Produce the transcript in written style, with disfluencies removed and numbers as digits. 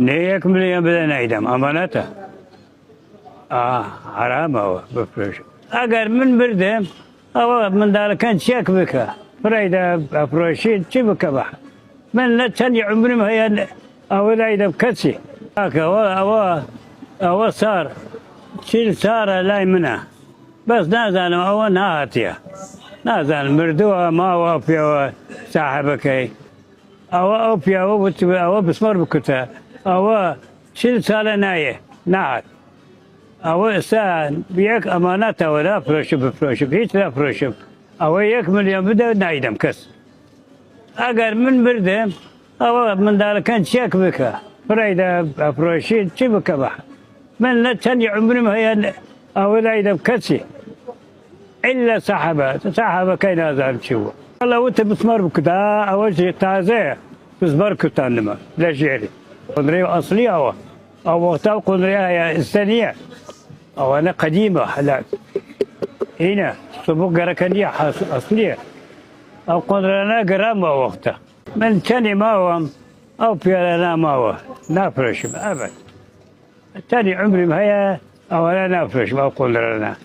نيك مليون بدن ايدم امانته. حرام هو بفرش. اگر من بردم او من ذلك كان شيك بك فريده افروشين شبك بح من لا تني عمري ما هي او لا ايدم كسي هكا او صار شيل صار لا منها بس نازل او ناتيه نازل مردوها ما وافيا صاحبك او فيها او بسمر بكتا او شيل سالة نايه نعم او سان بيك امانته ولا فروش بفروش هيك لا فروش او يك مليون بدا نايدم كس اگر من بردم او من ذلك كان شيك بك فريده فروشين شبك بح من لا تني عمري ما هي او لا يدم كسي الا صاحبه كاين هذا شو والله وانت بتمر بكذا اول شيء تازه بزبر كتانما لا جيري قدريه اصليه او وقتها قدريه الثانيه او انا قديمه هلا هنا سبوق جركنيه اصليه او قدرنا قرامه وقتها من ثاني ما هو او بيانا ما هو نافرش ابد ثاني عمري ما هي او انا نافرش ما قدرنا